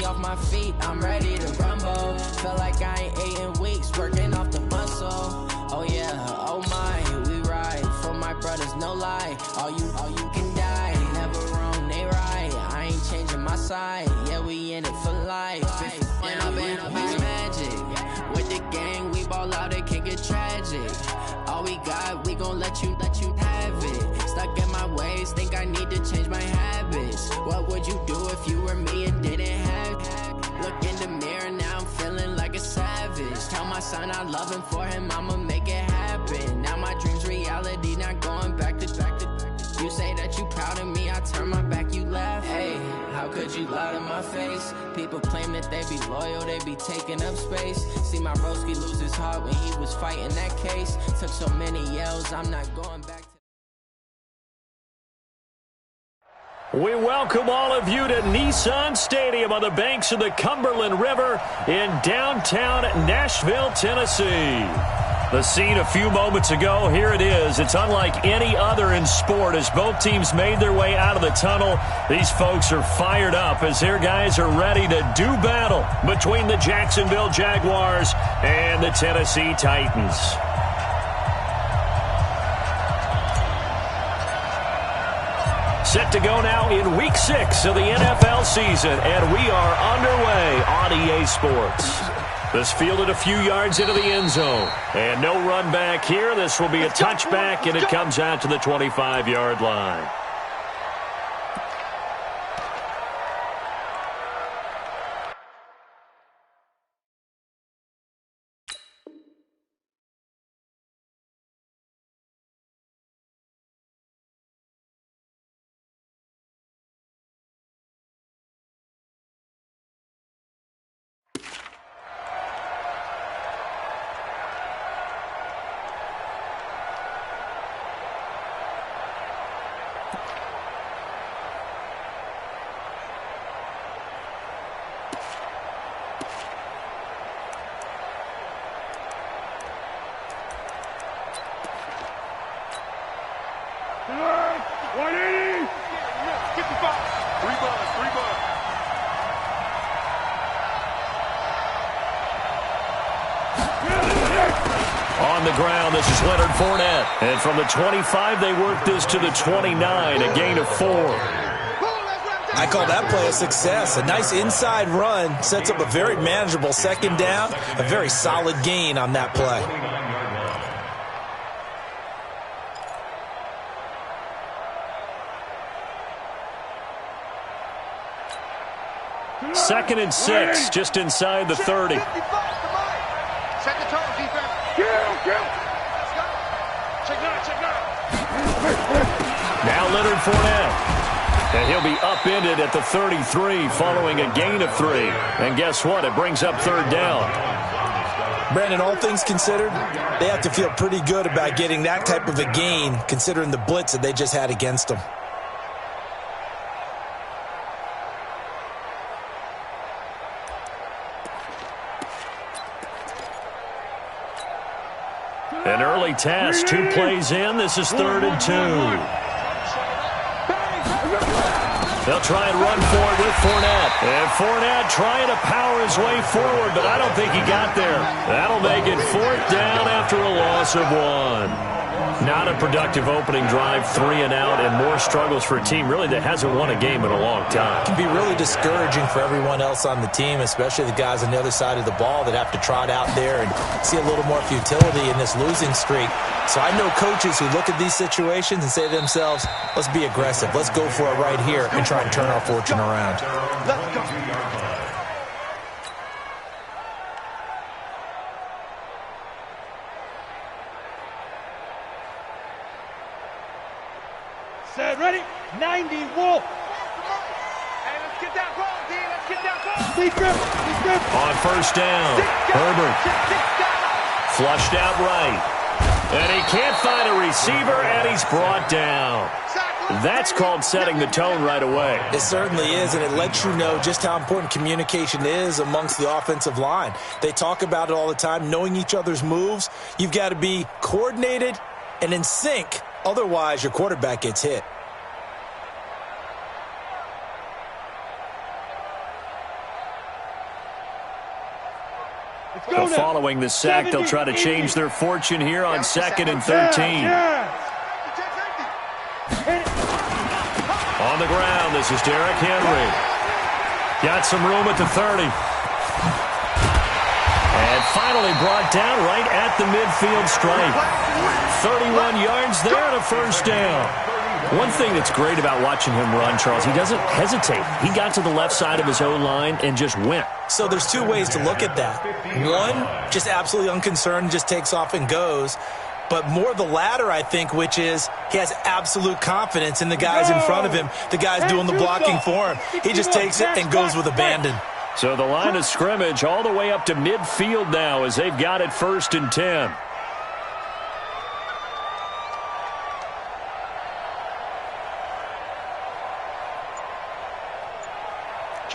me off my feet, I'm ready to rumble. Feel like I ain't ate in weeks, working off the muscle. Oh yeah, oh my, we ride for my brothers, no lie. All you can die, never wrong, they right. I ain't changing my side, yeah, we in it for life. And I've been magic with the gang, we ball out, it can get tragic. All we got, we gon' let you have it. Stuck in my ways, think I need to change my habits. What would you do if you were me and didn't have it? Look in the mirror, now I'm feeling like a savage. Tell my son I love him, for him I'ma make it happen. Now my dream's reality, not going back to. You say that you proud of me, I turn my back, you laugh. Hey, how could you lie to my face? People claim that they be loyal, they be taking up space. See my broski lose his heart when he was fighting that case. Took so many yells, I'm not going back to. We welcome all of you to Nissan Stadium on the banks of the Cumberland River in downtown Nashville, Tennessee. The scene a few moments ago, here it is. It's unlike any other in sport as both teams made their way out of the tunnel. These folks are fired up as their guys are ready to do battle between the Jacksonville Jaguars and the Tennessee Titans. Set to go now in Week 6 of the NFL season, and we are underway on EA Sports. This fielded a few yards into the end zone, and no run back here. This will be a touchback, and it comes out to the 25-yard line. On the ground, this is Leonard Fournette. And from the 25, they work this to the 29, a gain of 4. I call that play a success. A nice inside run sets up a very manageable second down. A very solid gain on that play. Second and 6, just inside the 30. Set the tone, defense. Now Leonard Fournette. And he'll be upended at the 33 following a gain of 3. And guess what? It brings up third down. Brandon, all things considered, they have to feel pretty good about getting that type of a gain considering the blitz that they just had against them. An early task, 2 plays in. This is 3rd and 2. They'll try and run forward with Fournette. And Fournette trying to power his way forward, but I don't think he got there. That'll make it 4th down after a loss of 1. Not a productive opening drive, 3 and out, and more struggles for a team really that hasn't won a game in a long time. It can be really discouraging for everyone else on the team, especially the guys on the other side of the ball that have to trot out there and see a little more futility in this losing streak. So I know coaches who look at these situations and say to themselves, let's be aggressive, let's go for it right here and try and turn our fortune around. Let's go. Set, ready? 90, Wolf. Hey, let's get that ball, D. Let's get that ball. Deep grip. On first down, Herbert flushed out right. And he can't find a receiver, and he's brought down. That's called setting the tone right away. It certainly is, and it lets you know just how important communication is amongst the offensive line. They talk about it all the time, knowing each other's moves. You've got to be coordinated and in sync. Otherwise, your quarterback gets hit. So following the sack, they'll try to change their fortune here on 2nd and 13. On the ground, this is Derrick Henry. Got some room at the 30. And finally brought down right at the midfield stripe. 31 yards there and a first down. One thing that's great about watching him run, Charles, he doesn't hesitate. He got to the left side of his own line and just went. So there's two ways to look at that. One, just absolutely unconcerned, just takes off and goes. But more the latter, I think, which is he has absolute confidence in the guys in front of him, the guys doing the blocking for him. He just takes it and goes with abandon. So the line of scrimmage all the way up to midfield now as they've got it 1st and 10.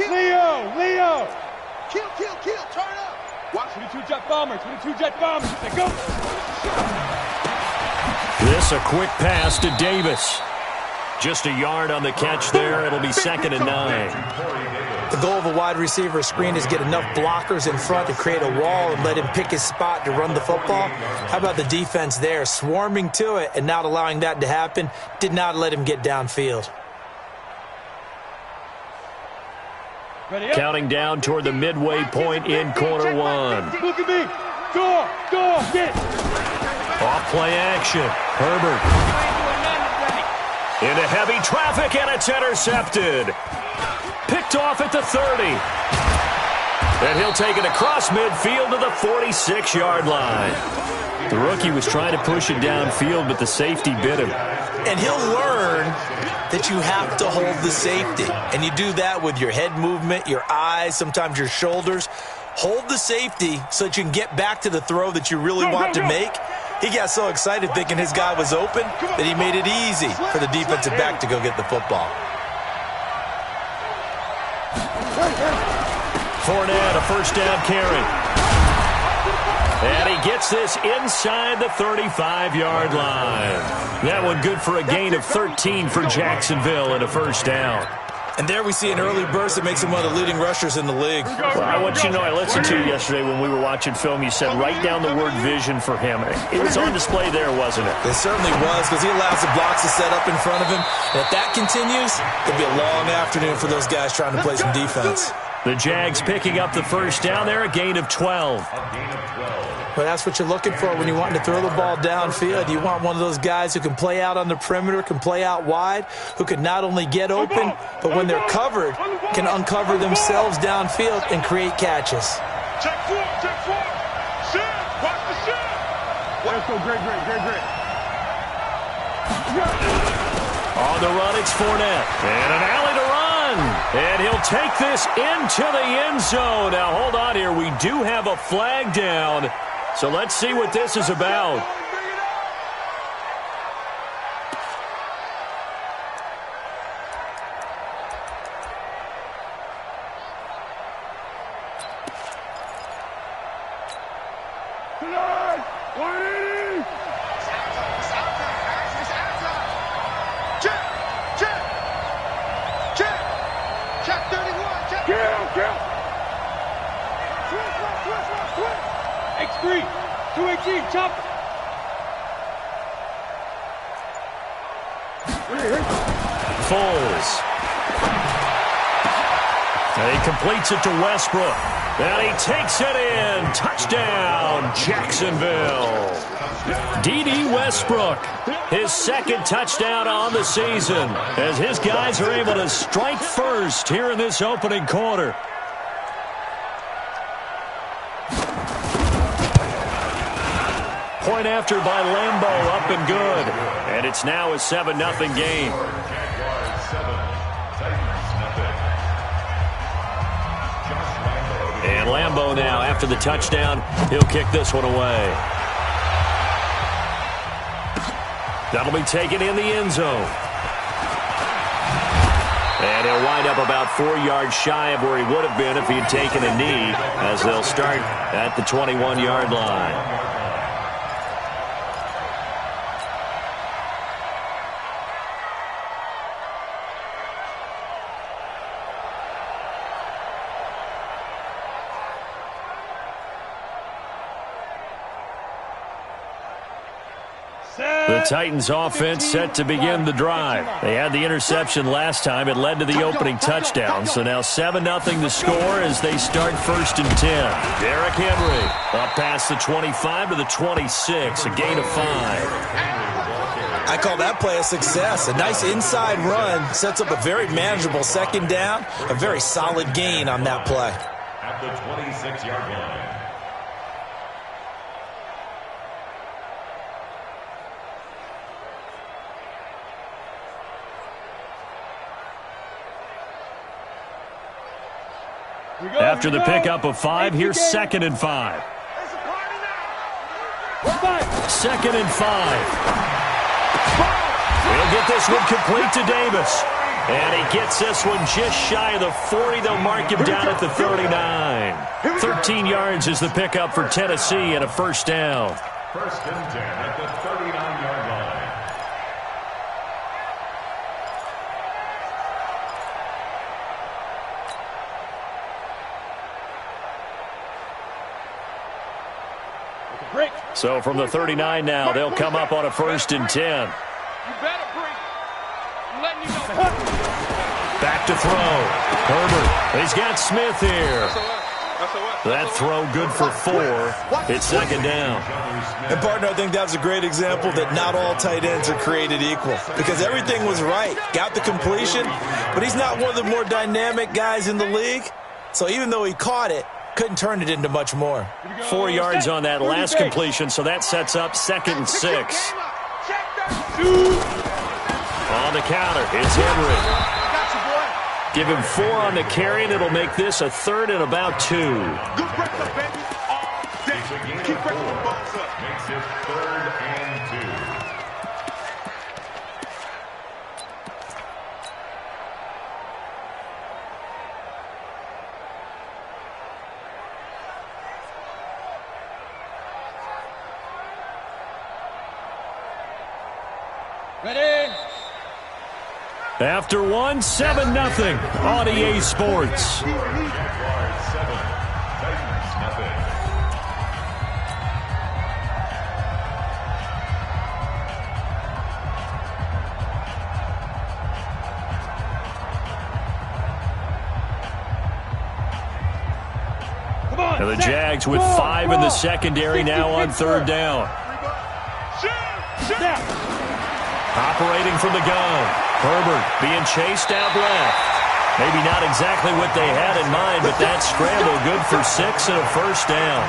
Leo! Kill, turn up. Watch 22 jet bombers, they go. This a quick pass to Davis. Just a yard on the catch there. It'll be 2nd and 9. The goal of a wide receiver screen is get enough blockers in front to create a wall and let him pick his spot to run the football. How about the defense there, swarming to it and not allowing that to happen? Did not let him get downfield. Counting down toward the midway point in quarter 1. Look at me. Go, get. Off play action. Herbert. Into heavy traffic, and it's intercepted. Picked off at the 30. And he'll take it across midfield to the 46-yard line. The rookie was trying to push it downfield, but the safety bit him. And he'll learn that you have to hold the safety. And you do that with your head movement, your eyes, sometimes your shoulders. Hold the safety so that you can get back to the throw that you really want to make. He got so excited thinking his guy was open that he made it easy for the defensive back to go get the football. Fournette, a first down carry. And he gets this inside the 35-yard line. That one good for a gain of 13 for Jacksonville and a first down. And there we see an early burst that makes him one of the leading rushers in the league. Well, I want you to know, I listened to you yesterday when we were watching film. You said write down the word vision for him. It was on display there, wasn't it? It certainly was, because he allows the blocks to set up in front of him. And if that continues, it'll be a long afternoon for those guys trying to play some defense. The Jags picking up the first down there, a gain of 12. Well, that's what you're looking for when you want to throw the ball downfield. You want one of those guys who can play out on the perimeter, can play out wide, who can not only get open, but when they're covered, can uncover themselves downfield and create catches. Check four. Sit. Watch the shit. Let's go, great. On the run, it's Fournette. And an alley to run. And he'll take this into the end zone. Now, hold on here. We do have a flag down. So let's see what this is about. Check 31. Check. Kill. Switch. X3, 218, chopper. Foles. And he completes it to Westbrook. And he takes it in. Touchdown, Jacksonville. D.D. Westbrook, his second touchdown on the season, as his guys are able to strike first here in this opening quarter. Point after by Lambeau, up and good. And it's now a 7-0 game. And Lambeau now, after the touchdown, he'll kick this one away. That'll be taken in the end zone. And he'll wind up about 4 yards shy of where he would have been if he had taken a knee, as they'll start at the 21-yard line. Titans offense set to begin the drive. They had the interception last time. It led to the opening touchdown. So now 7-0 to score as they start 1st and 10. Derrick Henry up past the 25 to the 26, a gain of 5. I call that play a success. A nice inside run sets up a very manageable 2nd down. A very solid gain on that play. At the 26-yard line. After the pickup of 5, here's 2nd and 5. 2nd and 5. He'll get this one complete to Davis. And he gets this one just shy of the 40. They'll mark him down at the 39. 13 yards is the pickup for Tennessee and a 1st down. 1st and 10 at the 39-yard line. So from the 39 now, they'll come up on a 1st and 10. You better break. I'm letting you know. Back to throw. Herbert. He's got Smith here. That throw good for 4. It's 2nd down. And, partner, I think that was a great example that not all tight ends are created equal because everything was right. Got the completion, but he's not one of the more dynamic guys in the league. So even though he caught it, couldn't turn it into much more. 4 yards on that last completion, so that sets up 2nd and 6. On the counter, it's Henry. Give him 4 on the carry, and it'll make this a 3rd and about 2. Good breakup, baby. All day. Keep breaking the balls up. Makes it 3rd and 2. Ready? After 1, 7-0 on EA Sports. Jaguars 7, Titans nothing. And the Jags with 5 in the secondary now on 3rd down. Operating from the gun. Herbert being chased out left. Maybe not exactly what they had in mind, but that scramble good for 6 and a 1st down.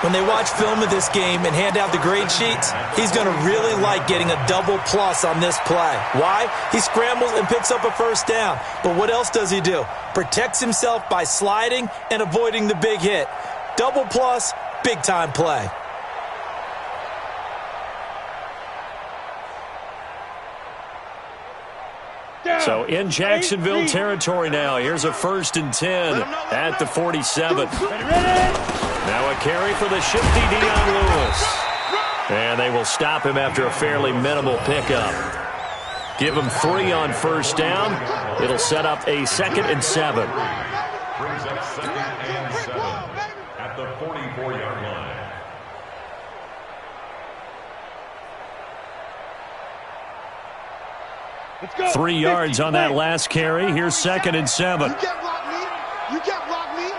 When they watch film of this game and hand out the grade sheets, he's going to really like getting a double plus on this play. Why? He scrambles and picks up a 1st down. But what else does he do? Protects himself by sliding and avoiding the big hit. Double plus, big-time play. So in Jacksonville territory now. Here's a 1st and 10 at the 47. Now a carry for the shifty Dion Lewis. And they will stop him after a fairly minimal pickup. Give him 3 on 1st down. It'll set up a 2nd and 7. Brings up 2nd and 7 at the 44-yard line. 3 yards on that last carry. Here's 2nd and 7. You can't block me. You can't block me.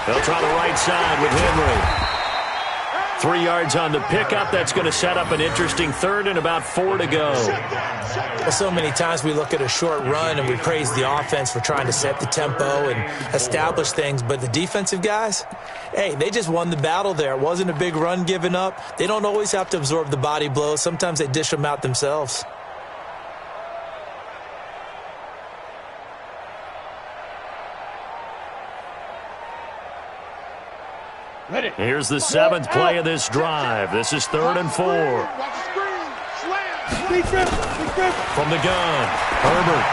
They'll try the right side with Henry. 3 yards on the pickup. That's going to set up an interesting 3rd and about 4 to go. Well, so many times we look at a short run and we praise the offense for trying to set the tempo and establish things. But the defensive guys, hey, they just won the battle there. It wasn't a big run given up. They don't always have to absorb the body blows. Sometimes they dish them out themselves. Ready. Here's the 7th play of this drive. This is 3rd and 4. From the gun, Herbert.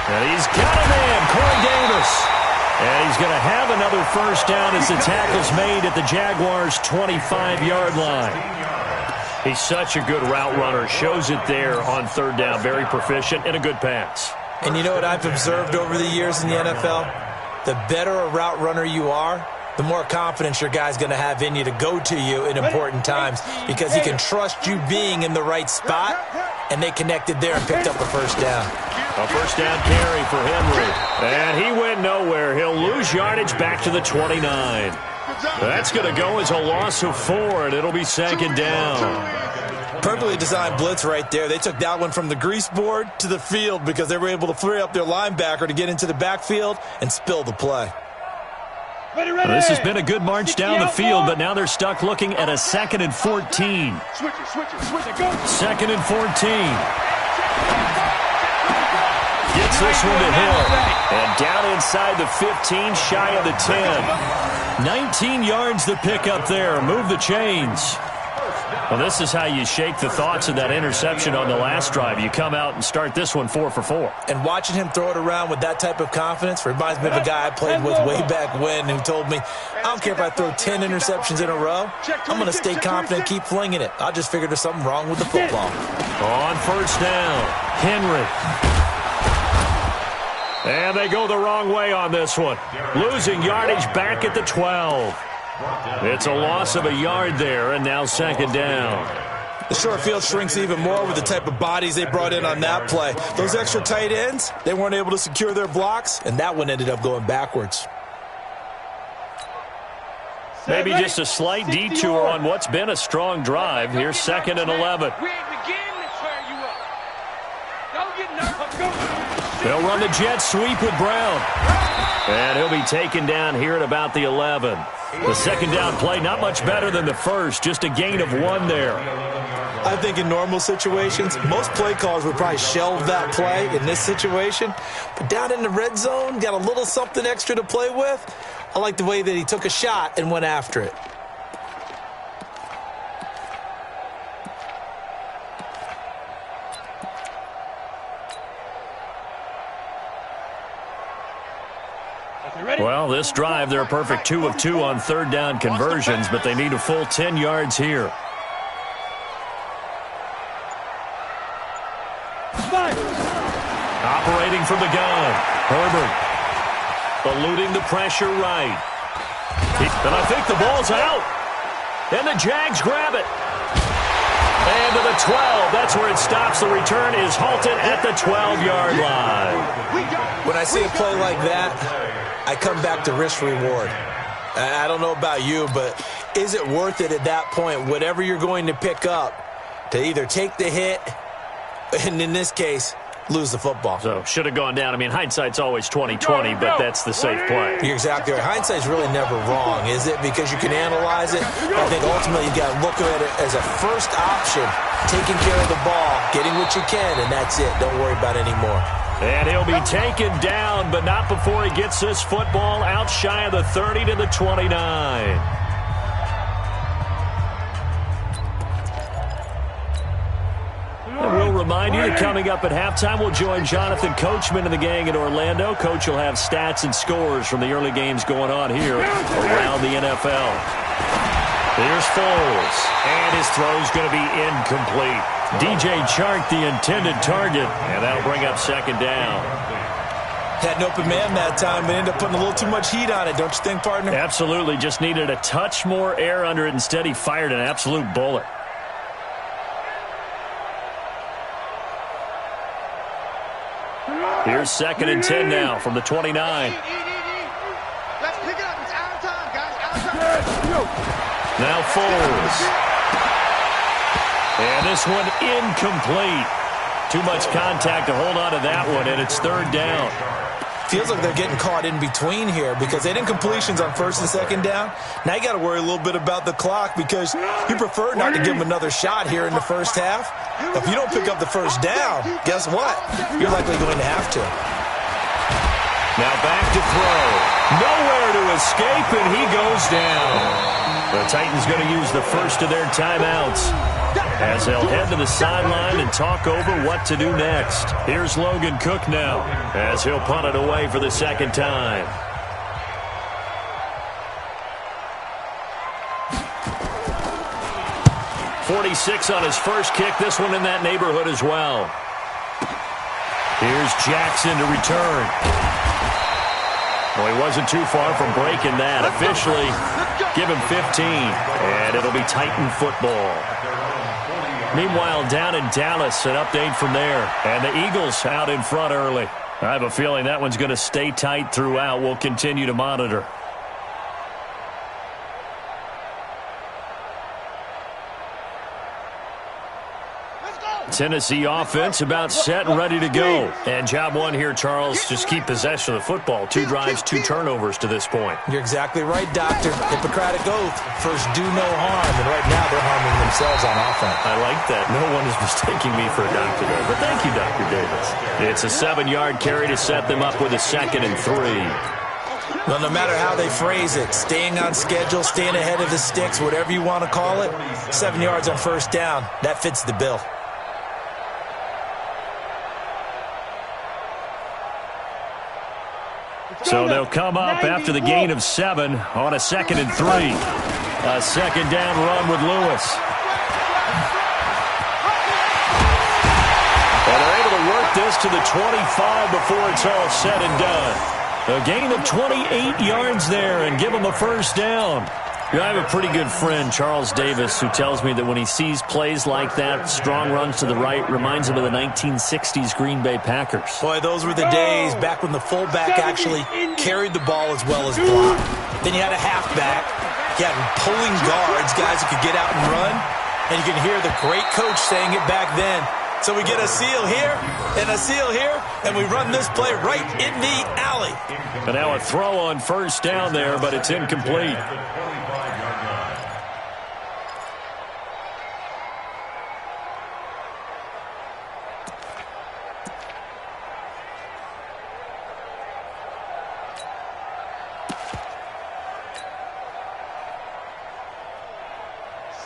And he's got a man, Corey Davis. And he's going to have another 1st down as the tackle's made at the Jaguars' 25-yard line. He's such a good route runner. Shows it there on 3rd down. Very proficient and a good pass. And you know what I've observed over the years in the NFL? The better a route runner you are, the more confidence your guy's going to have in you to go to you in important times because he can trust you being in the right spot, and they connected there and picked up a first down. A first down carry for Henry. And he went nowhere. He'll lose yardage back to the 29. That's going to go as a loss of 4, and it'll be second down. Perfectly designed blitz right there. They took that one from the grease board to the field because they were able to free up their linebacker to get into the backfield and spill the play. Well, this has been a good march down the field, but now they're stuck looking at a 2nd and 14. Switch it, go. 2nd and 14. Gets this one to Hill. And down inside the 15, shy of the 10. 19 yards to pick up there. Move the chains. Well, this is how you shake the thoughts of that interception on the last drive. You come out and start this one 4 for 4. And watching him throw it around with that type of confidence reminds me of a guy I played with way back when who told me, I don't care if I throw 10 interceptions in a row. I'm going to stay confident, keep flinging it. I just figured there's something wrong with the football. On first down, Henry. And they go the wrong way on this one. Losing yardage back at the 12. It's a loss of a yard there, and now second down. The short field shrinks even more with the type of bodies they brought in on that play. Those extra tight ends, they weren't able to secure their blocks, and that one ended up going backwards. Maybe just a slight detour on what's been a strong drive. Here's 2nd and 11. We ain't beginning to tear you up. Don't get nervous. They'll run the jet sweep with Brown. And he'll be taken down here at about the 11. The second down play, not much better than the first, just a gain of 1 there. I think in normal situations, most play callers would probably shelve that play in this situation. But down in the red zone, got a little something extra to play with. I like the way that he took a shot and went after it. Well, this drive, they're a perfect 2 of 2 on third down conversions, but they need a full 10 yards here. Operating from the gun, Herbert. Eluding the pressure right. And I think the ball's out. And the Jags grab it. And to the 12. That's where it stops. The return is halted at the 12-yard line. When I see a play like that, I come back to risk-reward. I don't know about you, but is it worth it at that point, whatever you're going to pick up, to either take the hit, and in this case, lose the football? So, should have gone down. I mean, hindsight's always 20/20, but that's the safe play. You're exactly right. Hindsight's really never wrong, is it? Because you can analyze it. I think ultimately you got to look at it as a first option, taking care of the ball, getting what you can, and that's it. Don't worry about it anymore. And he'll be taken down, but not before he gets this football out shy of the 30 to the 29. And we'll remind you that coming up at halftime, we'll join Jonathan Coachman and the gang in Orlando. Coach will have stats and scores from the early games going on here around the NFL. Here's Foles, and his throw's going to be incomplete. DJ Chark, the intended target, and that'll bring up second down. Had an open man that time, but ended up putting a little too much heat on it, don't you think, partner? Absolutely. Just needed a touch more air under it. Instead, he fired an absolute bullet. Here's 2nd and 10 now from the 29. Let's pick it up. It's out of time, guys. Out of time. Now Foles. And this one incomplete. Too much contact to hold on to that one, and it's third down. Feels like they're getting caught in between here because they didn't completions on first and second down. Now you got to worry a little bit about the clock because you prefer not to give them another shot here in the first half. If you don't pick up the first down, guess what? You're likely going to have to. Now back to throw. Nowhere to escape, and he goes down. The Titans going to use the first of their timeouts as they'll head to the sideline and talk over what to do next. Here's Logan Cook now as he'll punt it away for the second time. .46 on his first kick. This one in that neighborhood as well. Here's Jackson to return. Well, he wasn't too far from breaking that. Officially, give him 15, and it'll be Titan football. Meanwhile, down in Dallas, an update from there. And the Eagles out in front early. I have a feeling that one's going to stay tight throughout. We'll continue to monitor. Tennessee offense about set and ready to go. And job one here, Charles, just keep possession of the football. 2 drives, 2 turnovers to this point. You're exactly right, Doctor. Hippocratic oath. First, do no harm. And right now, they're harming themselves on offense. I like that. No one is mistaking me for a doctor there. But thank you, Dr. Davis. It's a 7-yard carry to set them up with a 2nd and 3. Well, no matter how they phrase it, staying on schedule, staying ahead of the sticks, whatever you want to call it, 7 yards on first down, that fits the bill. So they'll come up after the gain of 7 on a 2nd and 3. A 2nd down run with Lewis. And they're able to work this to the 25 before it's all said and done. A gain of 28 yards there and give them a first down. I have a pretty good friend, Charles Davis, who tells me that when he sees plays like that, strong runs to the right, reminds him of the 1960s Green Bay Packers. Boy, those were the days back when the fullback actually carried the ball as well as blocked. Then you had a halfback. You had pulling guards, guys who could get out and run. And you can hear the great coach saying it back then. So we get a seal here and a seal here, and we run this play right in the alley. And now a throw on first down there, but it's incomplete.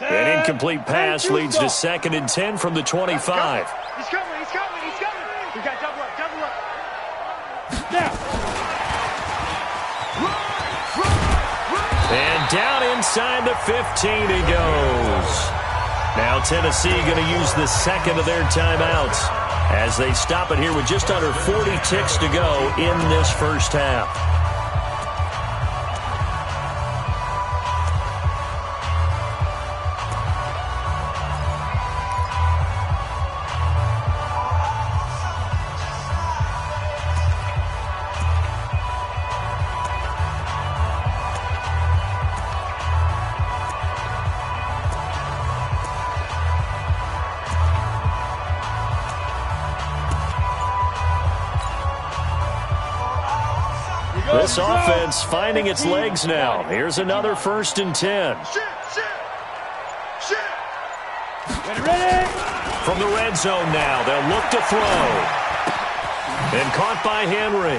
An incomplete pass leads to 2nd and 10 from the 25. He's coming. We got double up. Now. And down inside the 15 he goes. Now Tennessee going to use the 2nd of their timeouts as they stop it here with just under 40 ticks to go in this first half. This offense finding its legs now. Here's another 1st and 10. Ready. From the red zone now, they'll look to throw. And caught by Henry.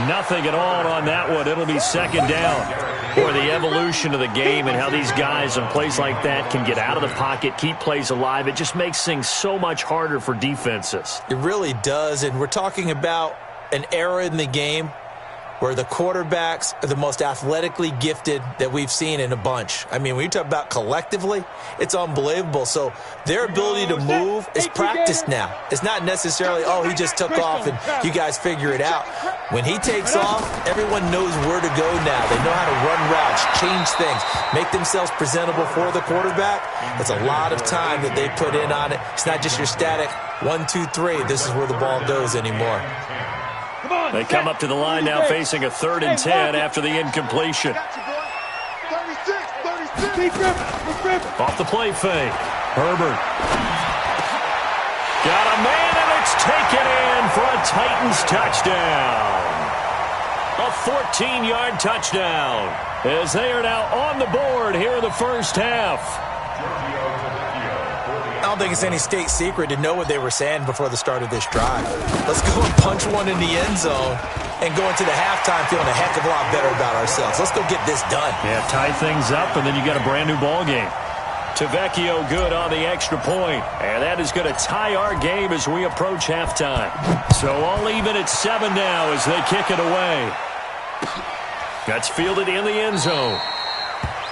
Nothing at all on that one. It'll be 2nd down. Boy, the evolution of the game and how these guys on plays like that can get out of the pocket, keep plays alive, it just makes things so much harder for defenses. It really does, and we're talking about an era in the game where the quarterbacks are the most athletically gifted that we've seen in a bunch. I mean, when you talk about collectively, it's unbelievable. So their ability to move is practiced now. It's not necessarily, oh, he just took off and you guys figure it out. When he takes off, everyone knows where to go now. They know how to run routes, change things, make themselves presentable for the quarterback. It's a lot of time that they put in on it. It's not just your static 1, 2, 3. This is where the ball goes anymore. They come up to the line now facing a 3rd and 10 after the incompletion. 36. Off the play fake. Herbert. Got a man, and it's taken in for a Titans touchdown. A 14-yard touchdown as they are now on the board here in the first half. I don't think it's any state secret to know what they were saying before the start of this drive. Let's go and punch one in the end zone and go into the halftime feeling a heck of a lot better about ourselves. Let's go get this done. Yeah, tie things up, and then you got a brand new ball game. Tavecchio good on the extra point, and that is going to tie our game as we approach halftime. So all even at 7 now as they kick it away. That's fielded in the end zone.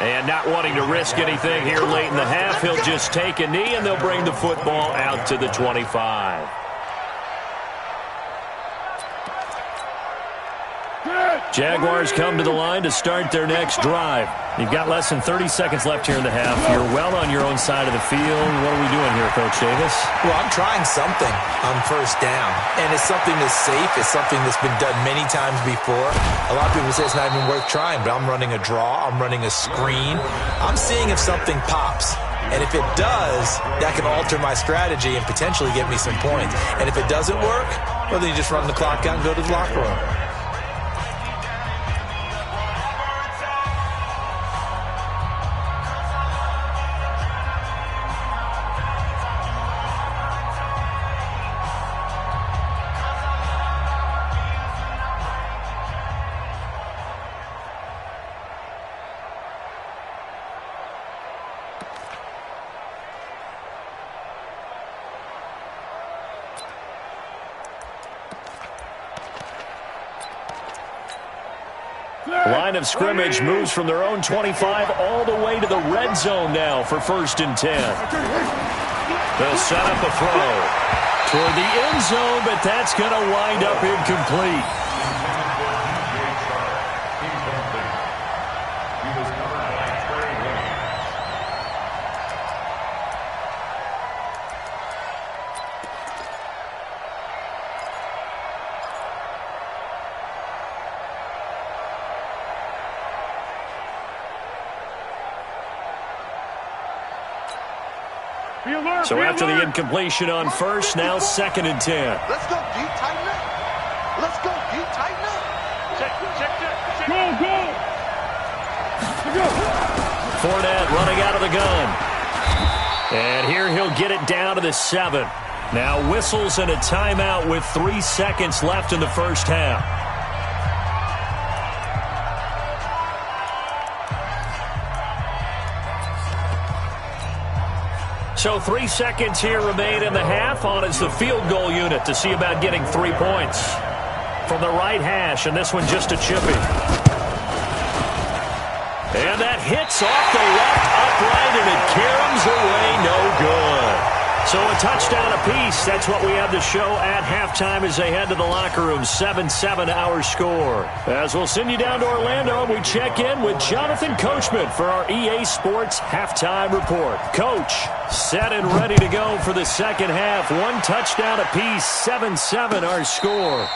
And not wanting to risk anything here late in the half, he'll just take a knee, and they'll bring the football out to the 25. Jaguars come to the line to start their next drive. You've got less than 30 seconds left here in the half. You're well on your own side of the field. What are we doing here, Coach Davis? Well, I'm trying something on first down, and it's something that's safe. It's something that's been done many times before. A lot of people say it's not even worth trying, but I'm running a draw. I'm running a screen. I'm seeing if something pops. And if it does, that can alter my strategy and potentially get me some points. And if it doesn't work, well, then you just run the clock out and go to the locker room. Line of scrimmage moves from their own 25 all the way to the red zone now for 1st and 10. They'll set up a throw toward the end zone, but that's going to wind up incomplete. So after the incompletion on first, now 2nd and 10. Let's go deep, tighten up. Let's go deep, tighten up. Check. Go. Fournette running out of the gun. And here he'll get it down to the 7. Now whistles and a timeout with 3 seconds left in the first half. So 3 seconds here remain in the half. On is the field goal unit to see about getting 3 points. From the right hash, and this one just a chippy. And that hits off the left upright, and it caroms away, no good. So a touchdown apiece. That's what we have to show at halftime as they head to the locker room. 7-7 our score. As we'll send you down to Orlando, we check in with Jonathan Coachman for our EA Sports Halftime Report. Coach, set and ready to go for the second half. 1 touchdown apiece, 7-7 our score.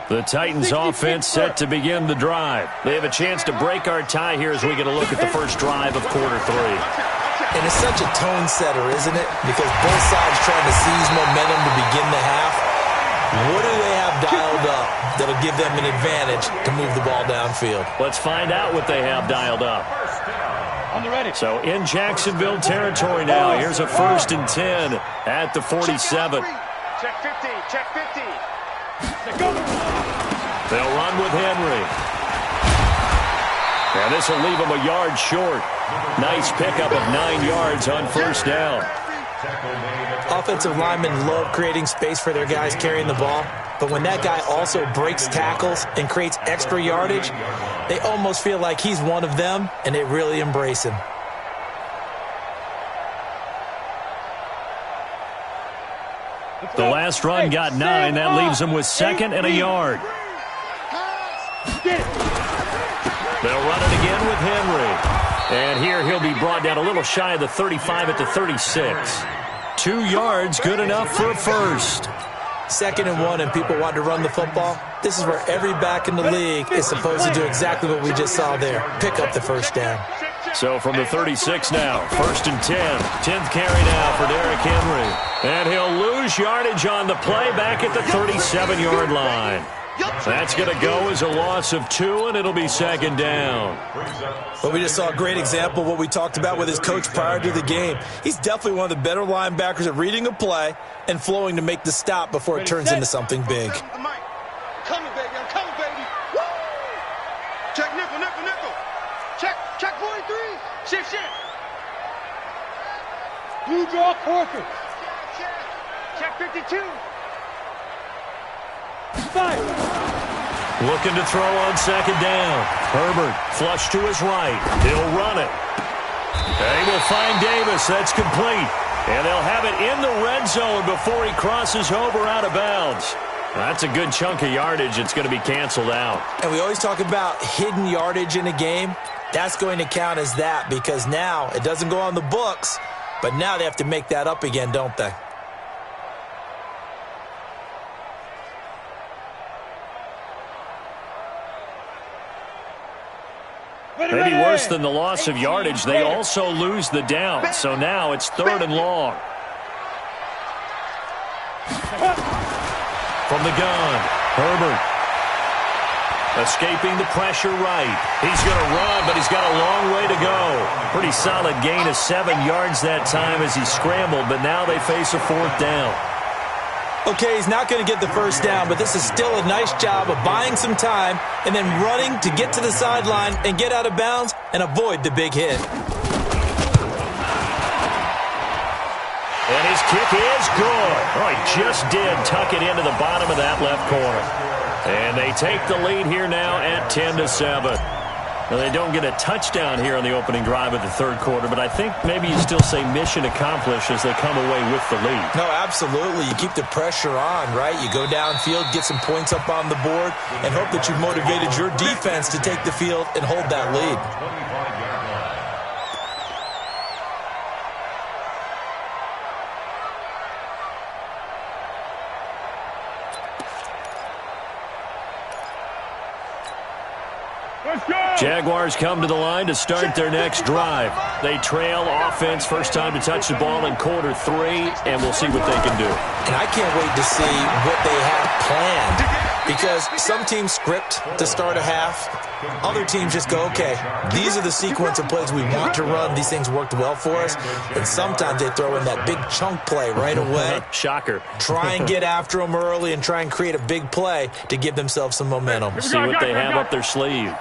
The Titans offense set to begin the drive. They have a chance to break our tie here as we get a look at the first drive of quarter 3. And it's such a tone setter, isn't it? Because both sides trying to seize momentum to begin the half. What do they have dialed up that'll give them an advantage to move the ball downfield? Let's find out what they have dialed up. On the ready. So in Jacksonville territory now. Here's a 1st and 10 at the 47. Check 50. Check 50. Go. They'll run with Henry. And this will leave them a yard short. Nice pickup of 9 yards on first down. Offensive linemen love creating space for their guys carrying the ball. But when that guy also breaks tackles and creates extra yardage, they almost feel like he's one of them, and they really embrace him. The last run got 9. That leaves them with 2nd and a yard. They'll run it again with Henry. And here he'll be brought down a little shy of the 35 at the 36. 2 yards, good enough for a first. 2nd and 1 and people want to run the football. This is where every back in the league is supposed to do exactly what we just saw there. Pick up the first down. So from the 36 now, 1st and 10. 10th carry now for Derrick Henry. And he'll lose yardage on the play back at the 37-yard line. That's going to go as a loss of 2, and it'll be 2nd down. Well, we just saw a great example of what we talked about with his coach prior to the game. He's definitely one of the better linebackers at reading a play and flowing to make the stop before it turns into something big. Coming, baby. I'm coming, baby. Woo! Check nickel, nickel, nickel. Check 43. Shift. Blue draw, Corker. Check 52. Looking to throw on second down. Herbert flush to his right. He'll run it. They will find Davis. That's complete. And they'll have it in the red zone before he crosses over out of bounds. That's a good chunk of yardage. It's going to be canceled out. And we always talk about hidden yardage in a game. That's going to count as that because now it doesn't go on the books, but now they have to make that up again, don't they? Maybe worse than the loss of yardage, they also lose the down. So now it's 3rd and long. From the gun, Herbert. Escaping the pressure right. He's going to run, but he's got a long way to go. Pretty solid gain of 7 yards that time as he scrambled, but now they face a 4th down. Okay, he's not going to get the first down, but this is still a nice job of buying some time and then running to get to the sideline and get out of bounds and avoid the big hit. And his kick is good. Oh, he just did tuck it into the bottom of that left corner. And they take the lead here now at 10-7. Now, they don't get a touchdown here on the opening drive of the 3rd quarter, but I think maybe you still say mission accomplished as they come away with the lead. No, absolutely. You keep the pressure on, right? You go downfield, get some points up on the board, and hope that you've motivated your defense to take the field and hold that lead. Jaguars come to the line to start their next drive. They trail offense, first time to touch the ball in quarter 3, and we'll see what they can do. And I can't wait to see what they have planned because some teams script to start a half. Other teams just go, okay, these are the sequence of plays we want to run. These things worked well for us. And sometimes they throw in that big chunk play right away. Shocker. Try and get after them early and try and create a big play to give themselves some momentum. See what they have up their sleeve.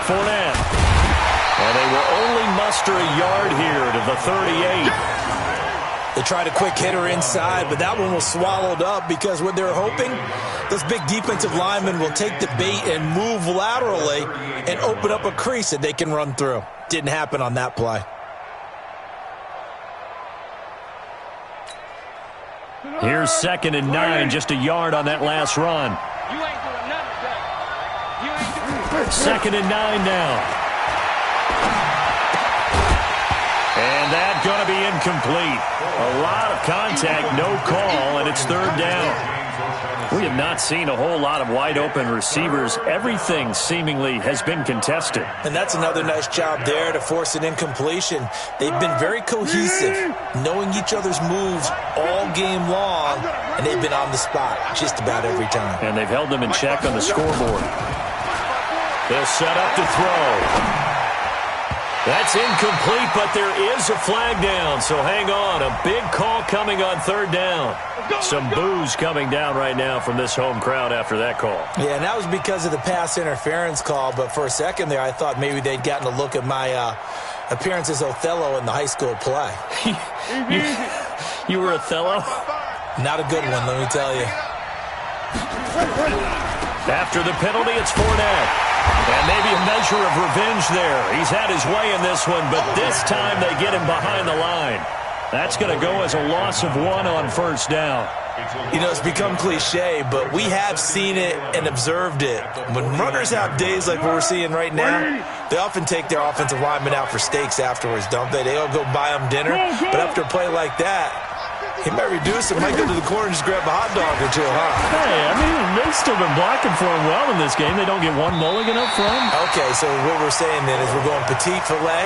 Fournette. And they will only muster a yard here to the 38. They tried a quick hitter inside, but that one was swallowed up because what they're hoping, those big defensive linemen will take the bait and move laterally and open up a crease that they can run through. Didn't happen on that play. Here's 2nd and 9, just a yard on that last run. You ain't doing nothing today. You ain't doing 2nd and 9 now. And that's going to be incomplete. A lot of contact, no call, and it's 3rd down. We have not seen a whole lot of wide-open receivers. Everything seemingly has been contested. And that's another nice job there to force an incompletion. They've been very cohesive, knowing each other's moves all game long, and they've been on the spot just about every time. And they've held them in check on the scoreboard. They'll set up to throw. That's incomplete, but there is a flag down, so hang on. A big call coming on 3rd down. Some boos coming down right now from this home crowd after that call. Yeah, and that was because of the pass interference call, but for a second there I thought maybe they'd gotten a look at my appearance as Othello in the high school play. You were Othello? Not a good one, let me tell you. After the penalty, it's Fournette. And maybe a measure of revenge there. He's had his way in this one, but this time they get him behind the line. That's going to go as a loss of 1 on 1st down. You know, it's become cliche, but we have seen it and observed it. When runners have days like what we're seeing right now, they often take their offensive linemen out for steaks afterwards, don't they? They all go buy them dinner, but after a play like that, he might reduce it, might go to the corner and just grab a hot dog or two, huh? Hey, I mean, they've still been blocking for him well in this game. They don't get one mulligan up front. Okay, so what we're saying then is we're going petite filet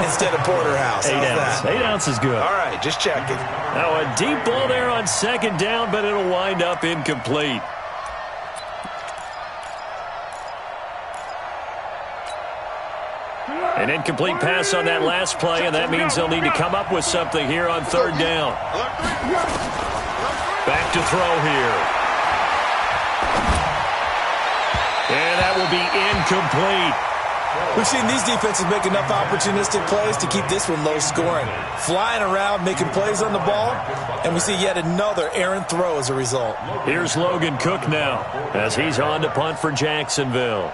instead of porterhouse. 8 ounce. 8 ounce is good. All right, just checking. Now a deep ball there on 2nd down, but it'll wind up incomplete. An incomplete pass on that last play, and that means they'll need to come up with something here on 3rd down. Back to throw here. And that will be incomplete. We've seen these defenses make enough opportunistic plays to keep this one low scoring. Flying around, making plays on the ball, and we see yet another errant throw as a result. Here's Logan Cook now as he's on to punt for Jacksonville.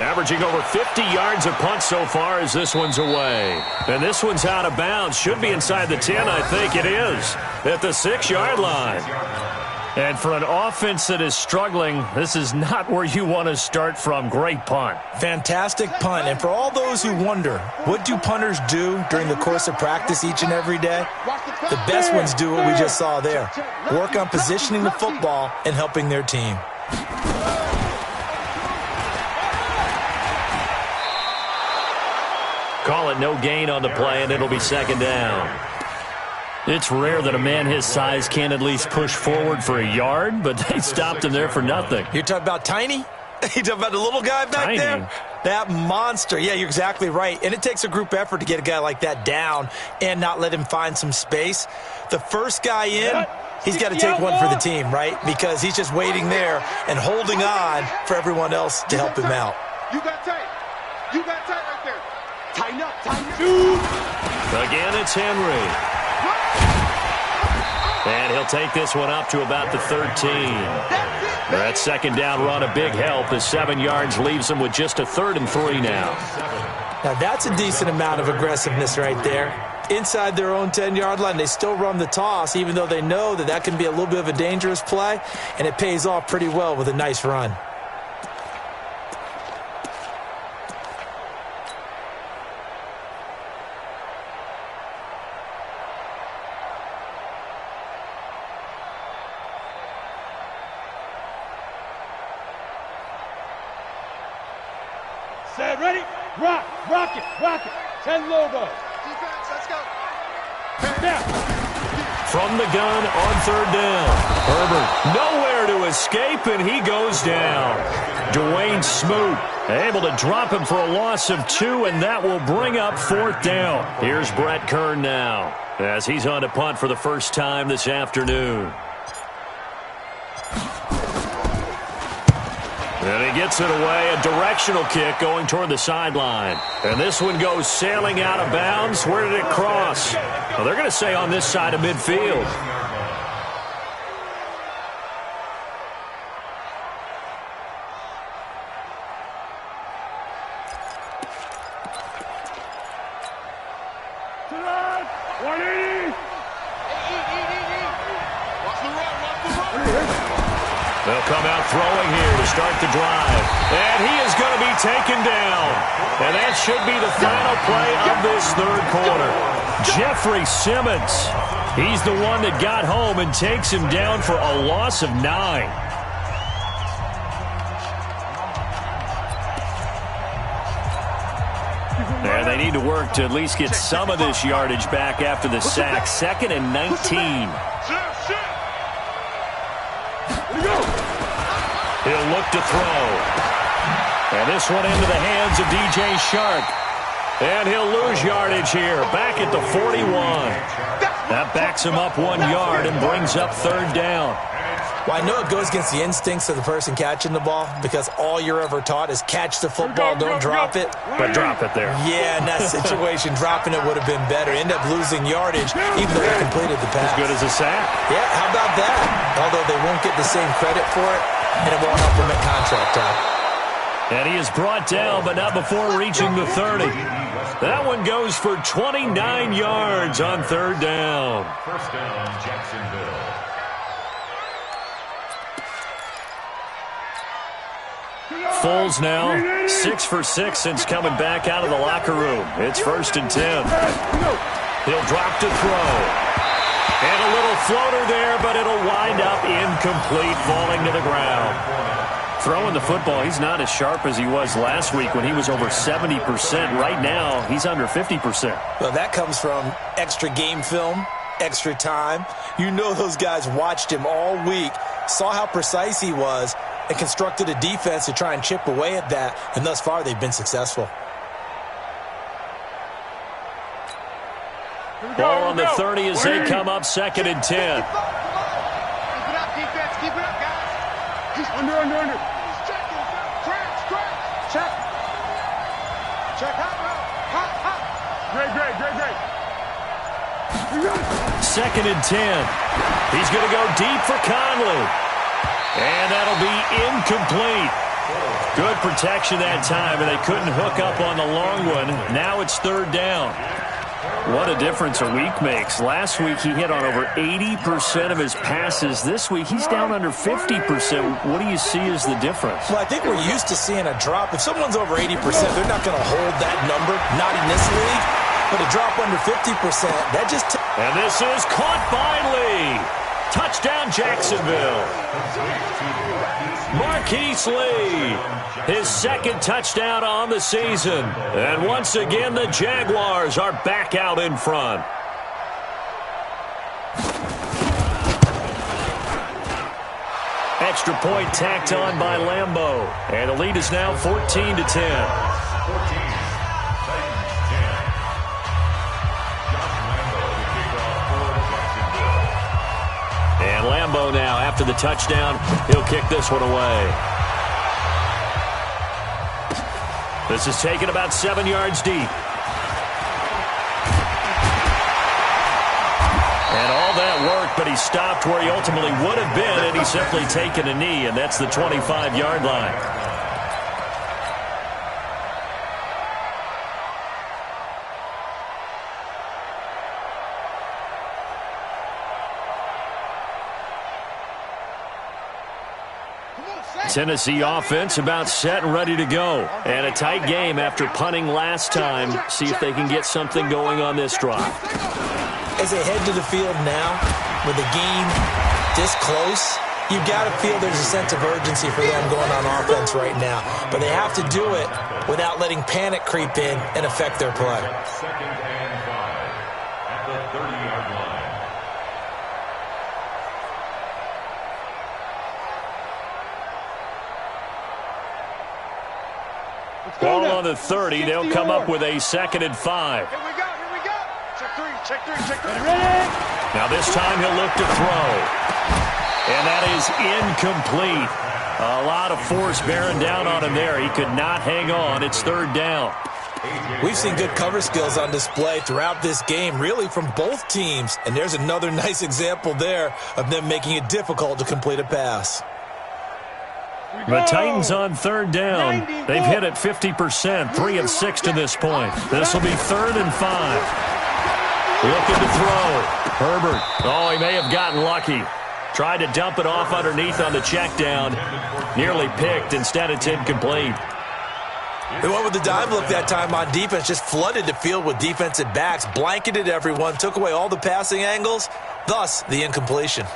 Averaging over 50 yards a punt so far as this one's away. And this one's out of bounds. Should be inside the 10, I think it is, at the 6-yard line. And for an offense that is struggling, this is not where you want to start from. Great punt. Fantastic punt. And for all those who wonder, what do punters do during the course of practice each and every day? The best ones do what we just saw there. Work on positioning the football and helping their team. Call it no gain on the play, and it'll be second down. It's rare that a man his size can at least push forward for a yard, but they stopped him there for nothing. You're talking about Tiny? You're talking about the little guy back there? That monster. Yeah, you're exactly right. And it takes a group effort to get a guy like that down and not let him find some space. The first guy in, he's got to take one for the team, right? Because he's just waiting there and holding on for everyone else to help him out. You got tight. You got tight right there. Tighten up, tighten up. Again, it's Henry. And he'll take this one up to about the 13. That second down run, a big help. The 7 yards leaves them with just a 3rd and 3 now. Now, that's a decent amount of aggressiveness right there. Inside their own 10-yard line, they still run the toss, even though they know that that can be a little bit of a dangerous play, and it pays off pretty well with a nice run. Set, ready? Rock, rock it, rock it. 10 logos. Defense, let's go. Down. From the gun on 3rd down. Herbert nowhere to escape, and he goes down. Dwayne Smoot able to drop him for a loss of 2, and that will bring up 4th down. Here's Brett Kern now as he's on to punt for the first time this afternoon. And he gets it away, a directional kick going toward the sideline. And this one goes sailing out of bounds. Where did it cross? Well, they're going to say on this side of midfield. Tonight, 180. Watch the run, watch the run. They'll come out throwing here to start the drive. And he is going to be taken down. And that should be the final play of this 3rd quarter. Jeffrey Simmons, he's the one that got home and takes him down for a loss of 9. And they need to work to at least get some of this yardage back after the sack. 2nd and 19. He'll look to throw. And this one into the hands of DJ Shark. And he'll lose yardage here, back at the 41. That backs him up 1 yard and brings up 3rd down. Well, I know it goes against the instincts of the person catching the ball because all you're ever taught is catch the football, don't drop it. But drop it there. Yeah, in that situation, dropping it would have been better. End up losing yardage, even though they completed the pass. As good as a sack. Yeah, how about that? Although they won't get the same credit for it, and it won't help them at contract time. And he is brought down, but not before reaching the 30. That one goes for 29 yards on 3rd down. First down, Jacksonville. Foles now 6 for 6 since coming back out of the locker room. It's 1st and 10. He'll drop to throw. And a little floater there, but it'll wind up incomplete, falling to the ground. Throwing the football, he's not as sharp as he was last week when he was over 70%. Right now, he's under 50%. Well, that comes from extra game film, extra time. You know those guys watched him all week, saw how precise he was, and constructed a defense to try and chip away at that. And thus far, they've been successful. Ball on the 30 as they come up 2nd and 10. Keep it up, defense. Keep it up, guys. Under. He's checking. Scratch. Check. Hot. Great. 2nd and 10. He's going to go deep for Conley. And that'll be incomplete. Good protection that time, and they couldn't hook up on the long one. Now it's 3rd down. What a difference a week makes. Last week he hit on over 80% of his passes. This week he's down under 50%. What do you see as the difference? Well, I think we're used to seeing a drop. If someone's over 80%, they're not going to hold that number, not in this league. But a drop under 50%, that just... And this is caught by Lee. Touchdown, Jacksonville. Marquise Lee, his 2nd touchdown on the season. And once again, the Jaguars are back out in front. Extra point tacked on by Lambeau. And the lead is now 14-10. And Lambeau now, after the touchdown, he'll kick this one away. This is taken about 7 yards deep. And all that work, but he stopped where he ultimately would have been, and he's simply taken a knee, and that's the 25-yard line. Tennessee offense about set and ready to go. And a tight game after punting last time. See if they can get something going on this drive. As they head to the field now, with the game this close, you've got to feel there's a sense of urgency for them going on offense right now. But they have to do it without letting panic creep in and affect their play. 2nd and 5 at the 30-yard line. Ball on the 30. They'll come up with a 2nd and 5. Here we go. Check three. Now this time he'll look to throw. And that is incomplete. A lot of force bearing down on him there. He could not hang on. It's 3rd down. We've seen good cover skills on display throughout this game, really from both teams. And there's another nice example there of them making it difficult to complete a pass. The Titans on 3rd down. They've hit it 50%, 3 of 6 to this point. This will be 3rd and 5. Looking to throw. Herbert. Oh, he may have gotten lucky. Tried to dump it off underneath on the check down. Nearly picked. Instead, it's incomplete. They went with the dime look that time on defense. Just flooded the field with defensive backs. Blanketed everyone. Took away all the passing angles. Thus, the incompletion.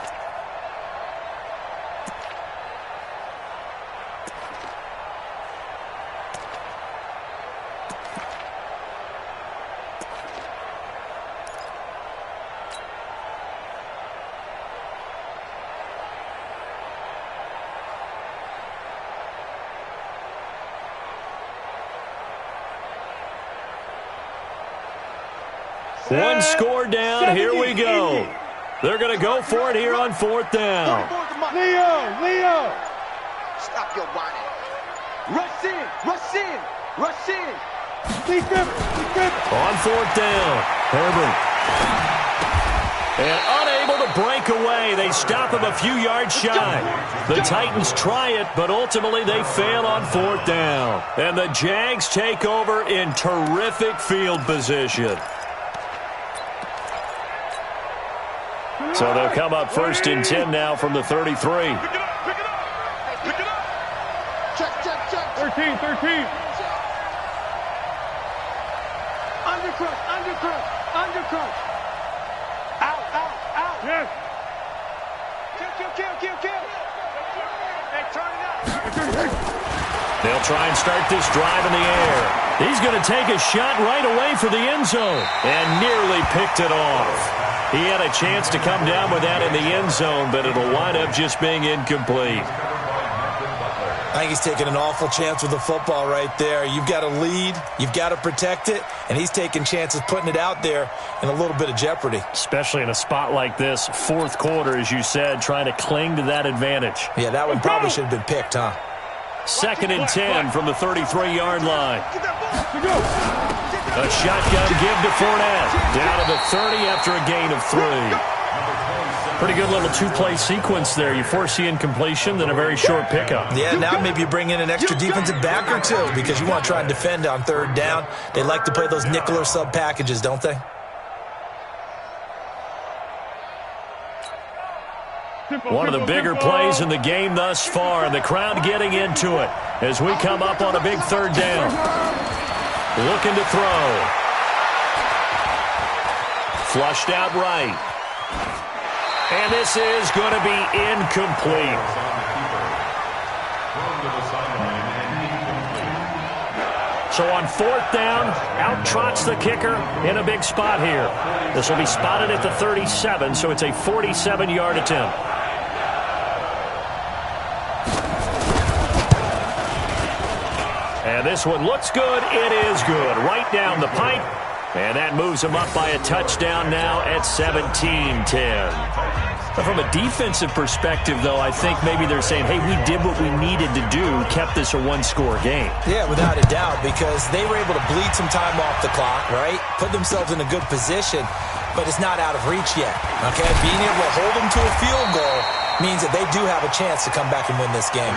One score down. Here we go. They're going to go for it here on 4th down. Leo. Stop your body. Rush in. On 4th down. Herbert. And unable to break away. They stop him a few yards shy. The Titans try it, but ultimately they fail on 4th down. And the Jags take over in terrific field position. So they'll come up 1st and 10 now from the 33. Pick it up. Check. 13. Undercross. Out. Yes. Kill. Hey, turn it up. They'll try and start this drive in the air. He's going to take a shot right away for the end zone and nearly picked it off. He had a chance to come down with that in the end zone, but it'll wind up just being incomplete. I think he's taking an awful chance with the football right there. You've got to lead, you've got to protect it, and he's taking chances putting it out there in a little bit of jeopardy. Especially in a spot like this, fourth quarter, as you said, trying to cling to that advantage. Yeah, that one probably should have been picked, huh? 2nd and 10 from the 33-yard line. A shotgun give to Fournette. Down to the 30 after a gain of 3. Pretty good little two-play sequence there. You force the incompletion, then a very short pickup. Yeah, now maybe you bring in an extra defensive back or two because you want to try and defend on 3rd down. They like to play those nickel or sub packages, don't they? One of the bigger plays in the game thus far, and the crowd getting into it as we come up on a big 3rd down. Looking to throw. Flushed out right. And this is going to be incomplete. So on 4th down, out trots the kicker in a big spot here. This will be spotted at the 37, so it's a 47-yard attempt. And this one looks good. It is good. Right down the pipe. And that moves them up by a touchdown now at 17-10. From a defensive perspective, though, I think maybe they're saying, hey, we did what we needed to do, kept this a one-score game. Yeah, without a doubt, because they were able to bleed some time off the clock, right? Put themselves in a good position, but it's not out of reach yet, okay? Being able to hold them to a field goal means that they do have a chance to come back and win this game.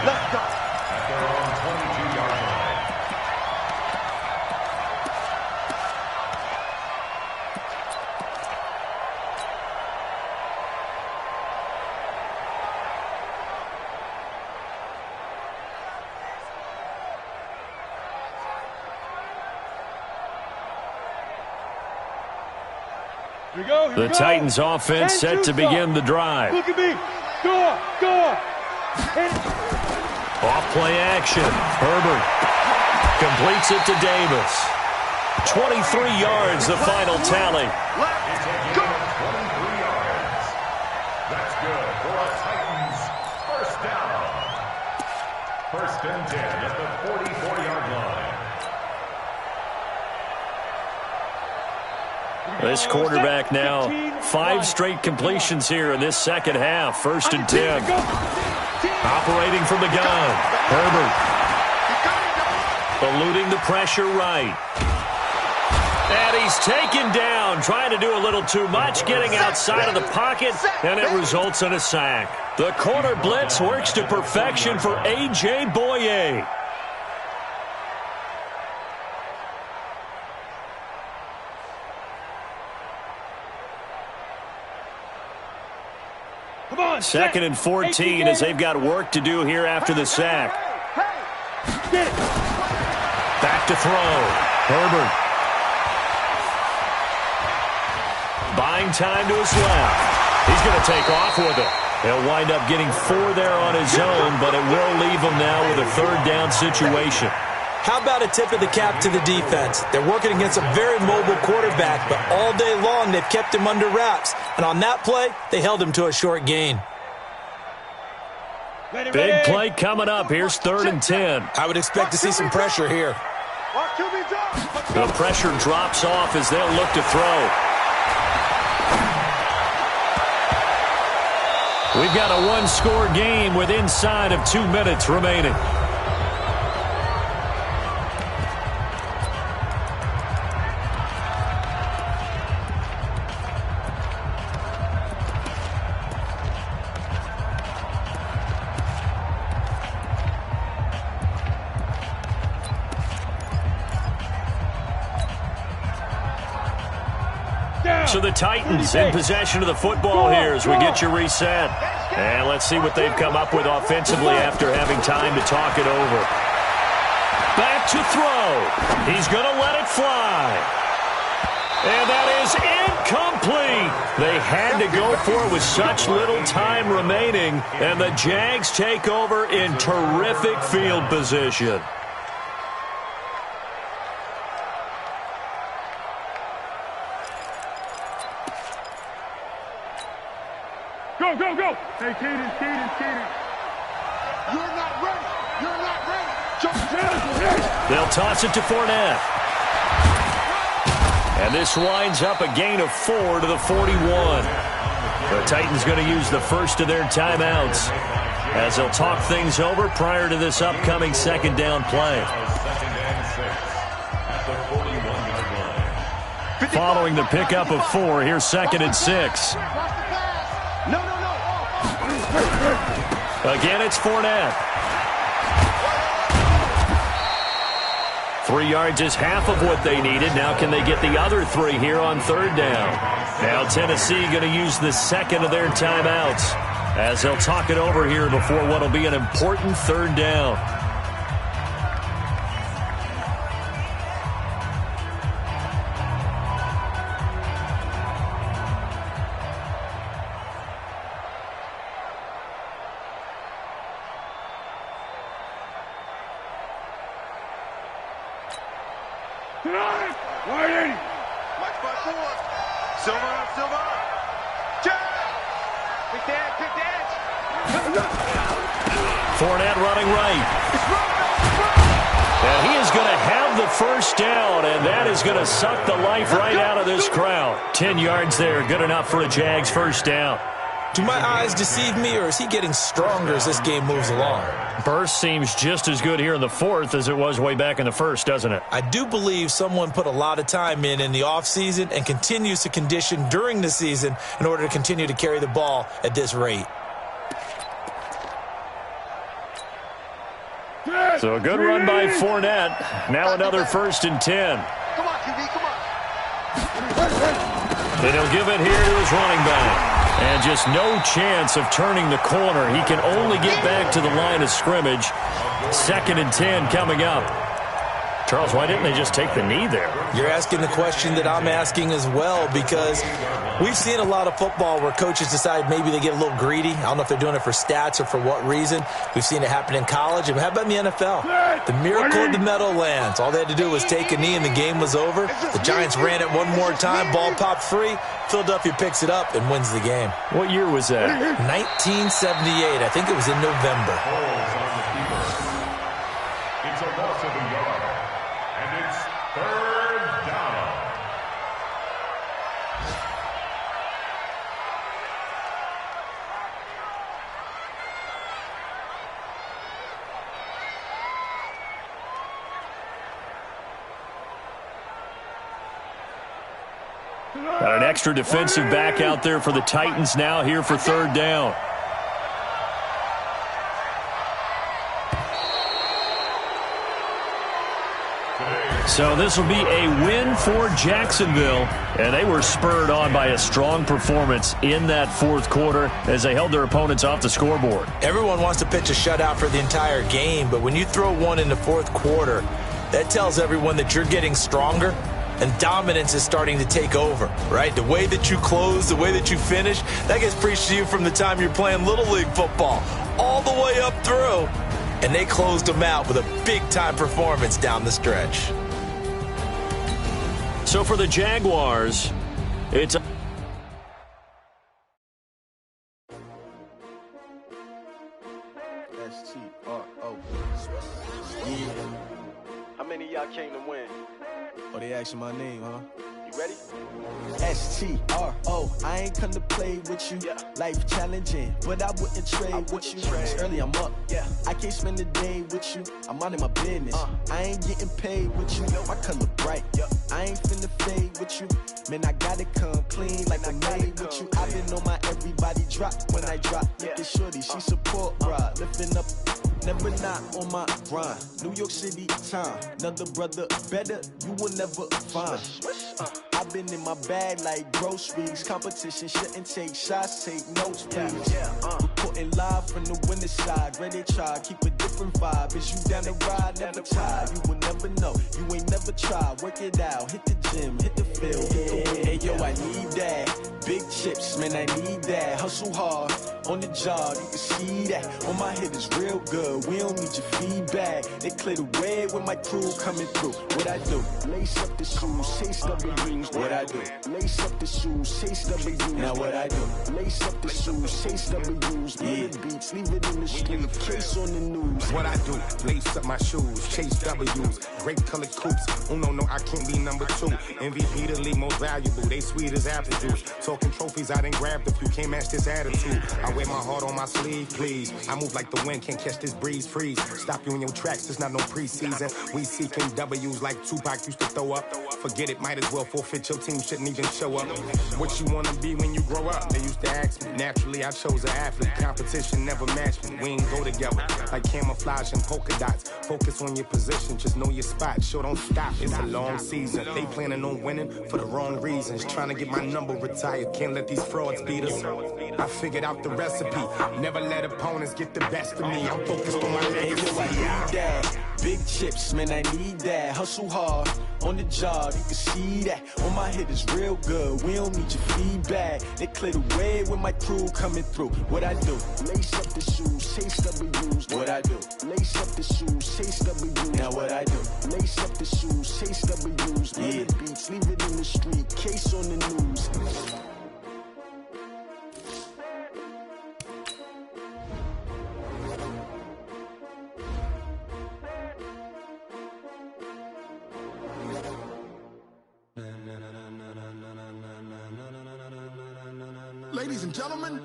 Let's go. At their own 22-yard line. The Titans offense set to begin the drive. Look at me. Go. Off play action. Herbert completes it to Davis. 23 yards, the final tally. Let's go. 23 yards. That's good for a Titans first down. 1st and 10 at the 44-yard line. This quarterback now 5 straight completions here in this second half. 1st and 10. Operating from the gun. Herbert. Eluding the pressure right. And he's taken down. Trying to do a little too much. Getting outside of the pocket. And it results in a sack. The corner blitz works to perfection for A.J. Boye. Come on. 2nd and 14 as they've got work to do here after the sack. Get it. Back to throw. Herbert. Buying time to his left. He's going to take off with it. He'll wind up getting 4 there on his own, but it will leave him now with a 3rd down situation. How about a tip of the cap to the defense? They're working against a very mobile quarterback, but all day long they've kept him under wraps. And on that play, they held him to a short gain. Big play coming up. Here's 3rd and 10. I would expect to see some pressure here. The pressure drops off as they'll look to throw. We've got a 1-score game with inside of 2 minutes remaining. So the Titans in possession of the football here as we get you reset. And let's see what they've come up with offensively after having time to talk it over. Back to throw. He's going to let it fly. And that is incomplete. They had to go for it with such little time remaining. And the Jags take over in terrific field position. Go. Hey, Cadence. You're not ready. You're not ready. Jump. They'll toss it to Fournette. And this winds up a gain of 4 to the 41. The Titans going to use the first of their timeouts as they'll talk things over prior to this upcoming second down play. Following the pickup of 4, here's 2nd and 6. No. Again, it's Fournette. 3 yards is half of what they needed. Now can they get the other 3 here on 3rd down? Now Tennessee going to use the second of their timeouts as they'll talk it over here before what will be an important 3rd down. Watch by 4. Silver. Jack. Big dance. Fournette running right. And he is going to have the first down, and that is going to suck the life right out of this crowd. 10 yards there, good enough for a Jags first down. Do my eyes deceive me, or is he getting stronger as this game moves along? Burst seems just as good here in the 4th as it was way back in the 1st, doesn't it? I do believe someone put a lot of time in the offseason and continues to condition during the season in order to continue to carry the ball at this rate. So a good run by Fournette. Now another 1st and 10. Come on, QB, come on. And he'll give it here to his running back. And just no chance of turning the corner. He can only get back to the line of scrimmage. 2nd and 10 coming up. Charles, why didn't they just take the knee there? You're asking the question that I'm asking as well, because we've seen a lot of football where coaches decide maybe they get a little greedy. I don't know if they're doing it for stats or for what reason. We've seen it happen in college. And how about in the NFL? The miracle of the Meadowlands. All they had to do was take a knee and the game was over. The Giants ran it one more time. Ball popped free. Philadelphia picks it up and wins the game. What year was that? 1978. I think it was in November. It's a loss of a yard. And it's 3rd down. Got an extra defensive back out there for the Titans now here for 3rd down. So this will be a win for Jacksonville, and they were spurred on by a strong performance in that 4th quarter as they held their opponents off the scoreboard. Everyone wants to pitch a shutout for the entire game, but when you throw one in the 4th quarter, that tells everyone that you're getting stronger and dominance is starting to take over, right? The way that you close, the way that you finish, that gets preached to you from the time you're playing Little League football all the way up through. And they closed them out with a big-time performance down the stretch. So for the Jaguars, it's S-T-R-O. Yeah. How many of y'all came to win? Oh, they asking my name, huh? You ready? S-T-R-O. I ain't come to play with you. Yeah. Life challenging, but I wouldn't trade with you. It's early, I'm up. Yeah. I can't spend the day with you. I'm minding my business. I ain't getting paid with you. My color bright. Yeah. I ain't finna fade with you. Man, I gotta come clean like I'm made with you. I've been on my everybody drop when I drop. Look at shorty, she support ride. Lifting up, never not on my grind. New York City time. Another brother better, you will never find. I've been in my bag like groceries. Competition shouldn't take shots, take notes, please. Reporting live from the winning side. Ready to try, keep a different different vibe. Is you down the ride, never tired? You will never know. You ain't never tried. Work it out, hit the gym, hit the field, hit the wind. Hey yo, I need that. Big chips, man, I need that. Hustle hard on the job, you can see that. On my head is real good. We don't need your feedback. They clear the way when my crew coming through. What I do? Lace up the shoes, chase W's. What I do? Lace up the shoes, chase W's. Now what I do? Lace up the shoes, chase W's. Yeah. Beats, leave it in the street, case on the news. What I do? Lace up my shoes, chase W's. Great colored coops. Oh no, I can't be number 2. MVP the league most valuable. They sweet as apple juice. Talking trophies, I done grabbed a few. Can't match this attitude. I wear my heart on my sleeve, please. I move like the wind, can't catch this breeze, freeze. Stop you in your tracks, it's not no preseason. We seeking W's like Tupac used to throw up. Forget it, might as well forfeit. Your team shouldn't even show up. What you wanna be when you grow up? They used to ask me. Naturally, I chose an athlete. Competition never matched me. We ain't go together like camouflage and polka dots. Focus on your position, just know your spot. Sure, don't stop, it's a long season. They planning on winning for the wrong reasons. Trying to get my number retired, can't let these frauds beat us. I figured out the recipe. Never let opponents get the best of me. I'm focused on my legacy. I need that. Big chips, man, I need that. Hustle hard on the job, you can see that. On my head is real good. We don't need your feedback. They clear the way when my crew coming through. What I do? Lace up the shoes, chase W's. What I do? Lace up the shoes, chase W's. Now what I do? Lace up the shoes, chase W's. Yeah. Beats, leave it in the street, case on the news. Ladies and gentlemen,